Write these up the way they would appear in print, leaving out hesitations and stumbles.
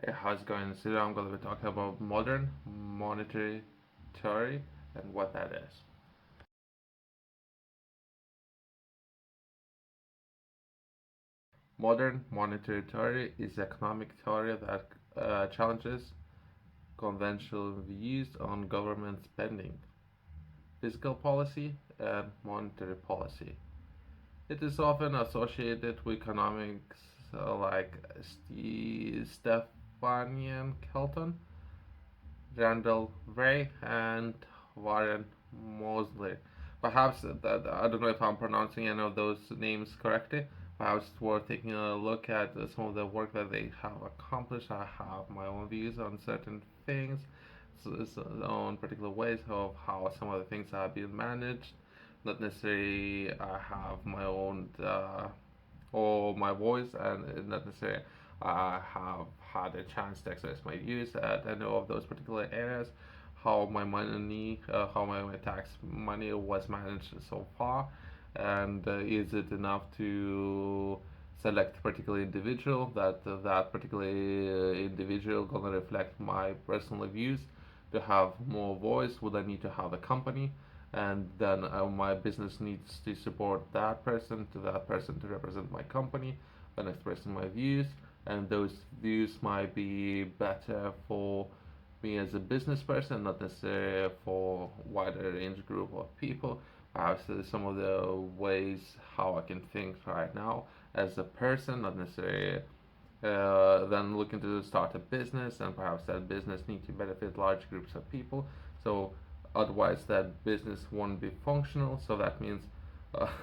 How's it going? Today I'm going to be talking about modern monetary theory and what that is. Modern monetary theory is economic theory that challenges conventional views on government spending, fiscal policy, and monetary policy. It is often associated with economics like Stephanie Kelton, Randall Wray, and Warren Mosler. Perhaps that I don't know if I'm pronouncing any of those names correctly. Perhaps it's worth taking a look at some of the work that they have accomplished. I have my own views on certain things, so on particular ways of how some of the things have been managed. Not necessarily I have my own or my voice, and not necessarily I have had a chance to express my views at any of those particular areas. How my money, how my tax money was managed so far, and is it enough to select a particular individual that particular individual gonna reflect my personal views? To have more voice, would I need to have a company? And then my business needs to support that person to represent my company and expressing my views, and those views might be better for me as a business person, not necessarily for wider range group of people. Perhaps some of the ways how I can think right now as a person, not necessarily then looking to start a business, and perhaps that business need to benefit large groups of people. So otherwise, that business won't be functional. So that means,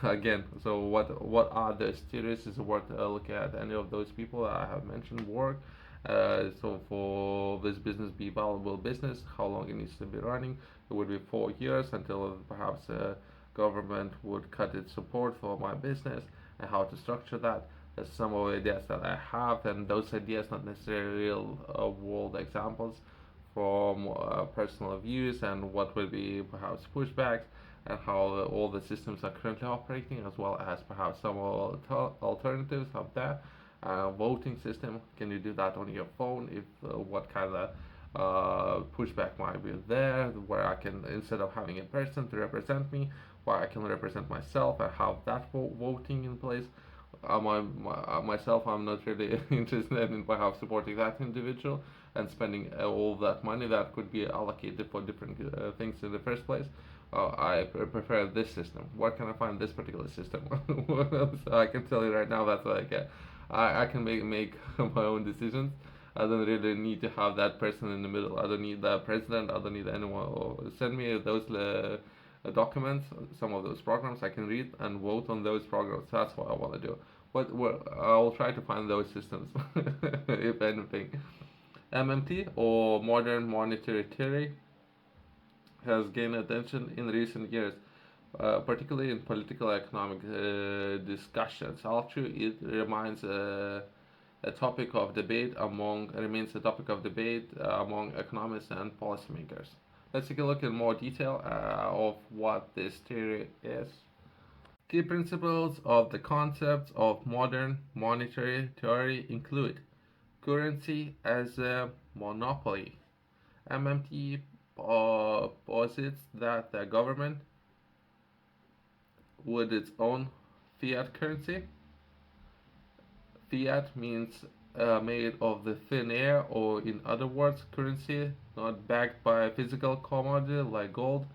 again, so what are the theories is worth looking at any of those people I have mentioned work. So for this business be valuable business, how long it needs to be running? It would be 4 years until perhaps government would cut its support for my business, and how to structure that. There's some of the ideas that I have, and those ideas not necessarily real world examples from personal views, and what will be perhaps pushbacks, and how all the systems are currently operating, as well as perhaps some alternatives of that. Voting system, can you do that on your phone? If what kind of pushback might be there, where I can, instead of having a person to represent me, where I can represent myself and have that voting in place. Myself, I'm not really interested in perhaps supporting that individual and spending all that money that could be allocated for different things in the first place. I prefer this system. Where can I find this particular system? So I can tell you right now that like I can make my own decisions. I don't really need to have that person in the middle. I don't need the president. I don't need anyone. Or send me those documents, some of those programs I can read and vote on those programs. That's what I want to do. But I'll try to find those systems, if anything. MMT, or modern monetary theory, has gained attention in recent years, particularly in political economic discussions. Although it a topic of debate among remains a topic of debate among economists and policymakers. Let's take a look in more detail of what this theory is. Key principles of the concepts of modern monetary theory include currency as a monopoly. MMT posits that the government, with its own fiat currency, fiat means made of the thin air, or in other words, currency not backed by a physical commodity like gold,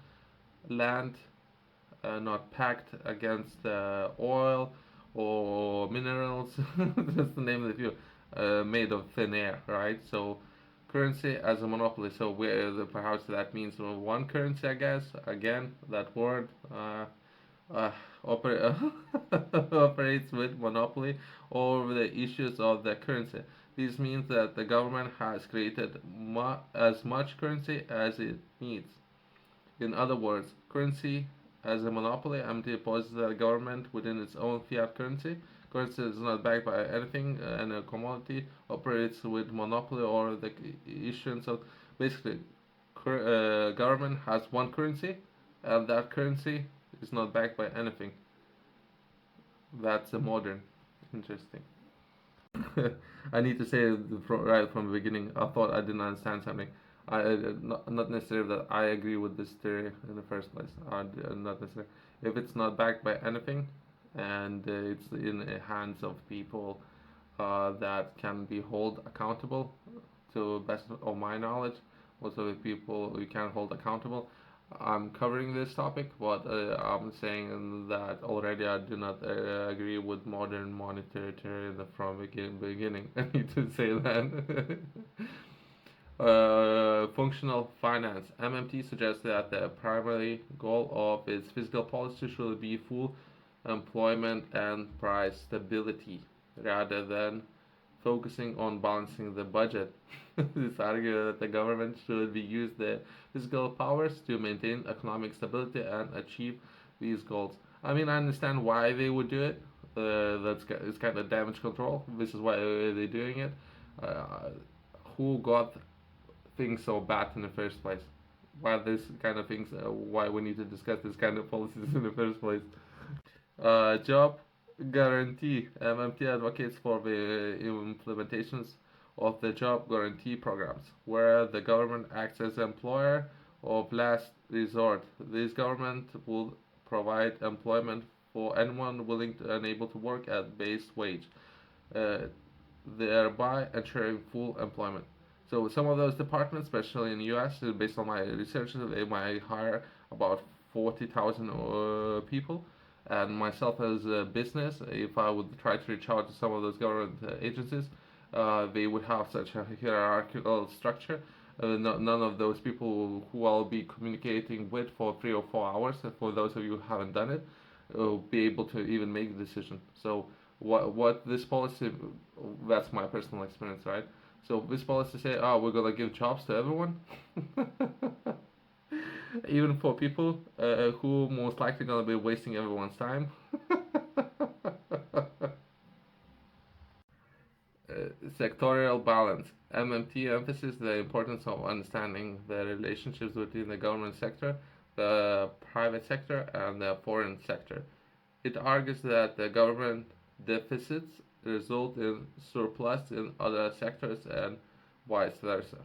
land, not packed against oil or minerals. That's the name of the few. Made of thin air, right? So currency as a monopoly. So where perhaps that means one currency, I guess. Again, that word uh, oper- operates with monopoly over the issues of the currency. This means that the government has created as much currency as it needs. In other words, currency as a monopoly empty poses the government within its own fiat currency. Currency is not backed by anything, and a commodity operates with monopoly or the issuance of. Basically, government has one currency, and that currency is not backed by anything. That's a modern. Interesting. I need to say right from the beginning, I thought I didn't understand something. Not necessarily that I agree with this theory in the first place. Not necessarily. If it's not backed by anything, and it's in the hands of people that can be held accountable, to best of my knowledge, most of the people you can hold accountable. I'm covering this topic, but I'm saying that already I do not agree with modern monetary theory from beginning. I need to say that. Functional finance. MMT suggests that the primary goal of its fiscal policy should be full employment and price stability rather than focusing on balancing the budget. This argues that the government should be use their fiscal powers to maintain economic stability and achieve these goals. I mean, I understand why they would do it. It's kind of damage control. This is why they're doing it. Uh, who got things so bad in the first place? Why this kind of things? Why we need to discuss this kind of policies in the first place? Job guarantee. MMT advocates for the implementations of the job guarantee programs, where the government acts as employer of last resort. This government will provide employment for anyone willing and able to work at base wage, uh, thereby ensuring full employment. So some of those departments, especially in the U.S., based on my research, they might hire about 40,000 people. And myself as a business, if I would try to reach out to some of those government agencies, they would have such a hierarchical structure. None of those people who I'll be communicating with for 3 or 4 hours, for those of you who haven't done it, will be able to even make a decision. So what this policy, that's my personal experience, right? So this policy say, oh, we're gonna give jobs to everyone, even for people who most likely gonna be wasting everyone's time. Sectorial balance. MMT emphasizes the importance of understanding the relationships between the government sector, the private sector, and the foreign sector. It argues that the government deficits result in surplus in other sectors and vice versa.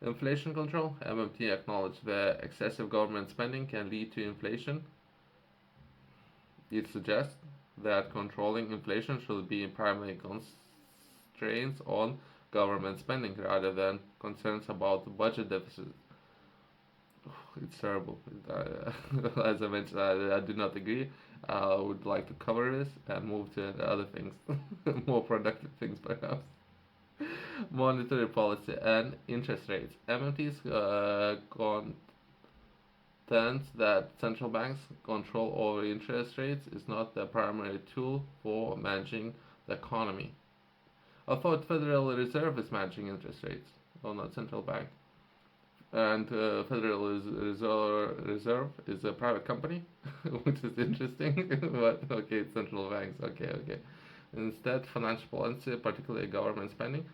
Inflation control. MMT acknowledges that excessive government spending can lead to inflation. It suggests that controlling inflation should be primarily constraints on government spending rather than concerns about the budget deficit. It's terrible. As I mentioned, I do not agree. I would like to cover this and move to other things, more productive things perhaps. Monetary policy and interest rates. MMT's contends that central banks' control over interest rates is not the primary tool for managing the economy. I thought Federal Reserve is managing interest rates, well, not central bank. And Federal Reserve is a private company, which is interesting. But okay, it's central banks. Okay, okay. Instead, financial policy, particularly government spending,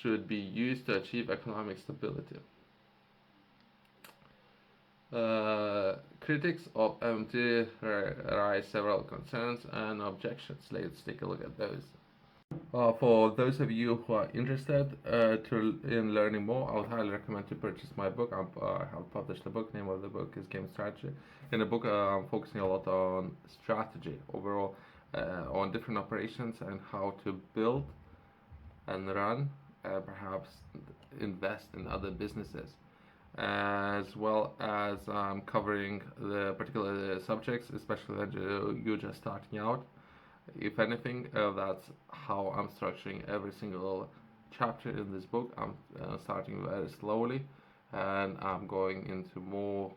should be used to achieve economic stability. Critics of MMT raise several concerns and objections. Let's take a look at those. For those of you who are interested in learning more, I would highly recommend to purchase my book. I have published a book. Name of the book is Game Strategy. In the book, I'm focusing a lot on strategy overall, on different operations and how to build and run, perhaps invest in other businesses, as well as covering the particular subjects, especially when you're just starting out. If anything, that's how I'm structuring every single chapter in this book. I'm starting very slowly, and I'm going into more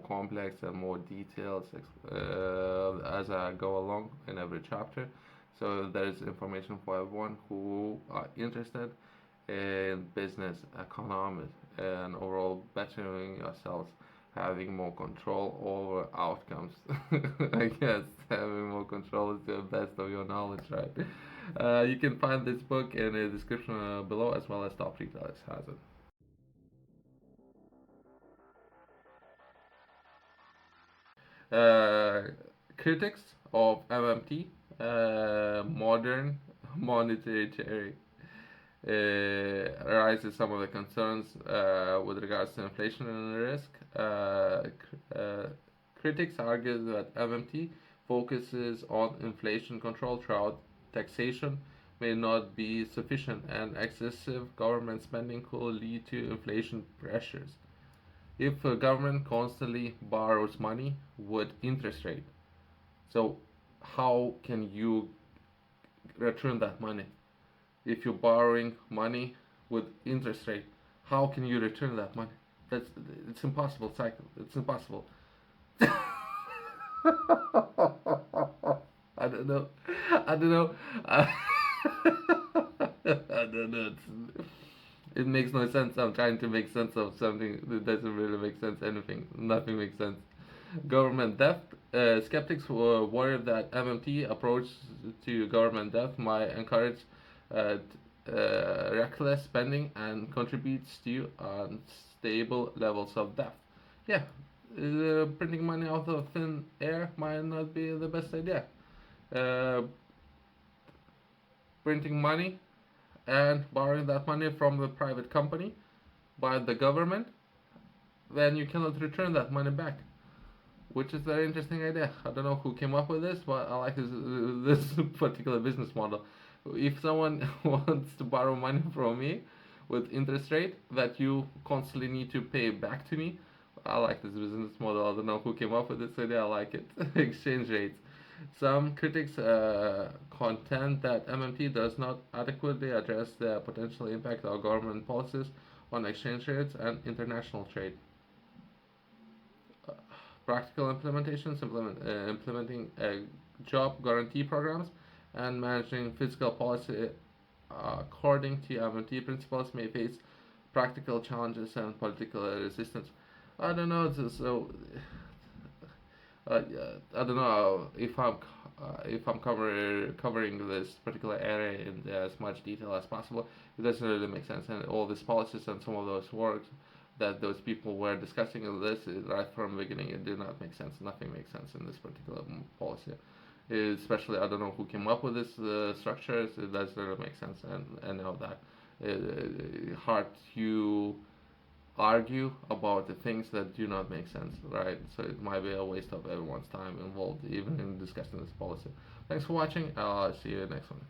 complex and more details as I go along in every chapter. So there is information for everyone who are interested in business, economics, and overall bettering yourselves, having more control over outcomes. I guess having more control is the best of your knowledge, right? You can find this book in the description below, as well as Top Retailers has it. Uh, Critics of MMT, modern monetary theory arises some of the concerns with regards to inflation and risk. Critics argue that MMT focuses on inflation control throughout taxation may not be sufficient, and excessive government spending could lead to inflation pressures. If a government constantly borrows money with interest rate, so how can you return that money? If you're borrowing money with interest rate, how can you return that money? That's it's impossible cycle. It's impossible. I don't know. I don't know. I don't know. It makes no sense. I'm trying to make sense of something that doesn't really make sense. Anything, nothing makes sense. Government debt. Skeptics were worried that MMT approach to government debt might encourage uh, reckless spending and contributes to unstable levels of debt. Yeah, printing money out of thin air might not be the best idea. Uh, Printing money and borrowing that money from the private company by the government, then you cannot return that money back, which is a very interesting idea. I don't know who came up with this, but I like this particular business model. If someone wants to borrow money from me with interest rate that you constantly need to pay back to me, I like this business model. I don't know who came up with this idea. I like it. Exchange rates. Some critics contend that MMT does not adequately address the potential impact of government policies on exchange rates and international trade. Practical implementations, implementing job guarantee programs, and managing fiscal policy according to MMT principles may face practical challenges and political resistance. I don't know. So I don't know if I'm covering this particular area in as much detail as possible. It doesn't really make sense, and all these policies and some of those works that those people were discussing in this right from the beginning, it did not make sense. Nothing makes sense in this particular policy. Especially, I don't know who came up with this structure. It doesn't really make sense, and now that hard to argue about the things that do not make sense, right? So it might be a waste of everyone's time involved, even in discussing this policy. Thanks for watching. I'll see you next one.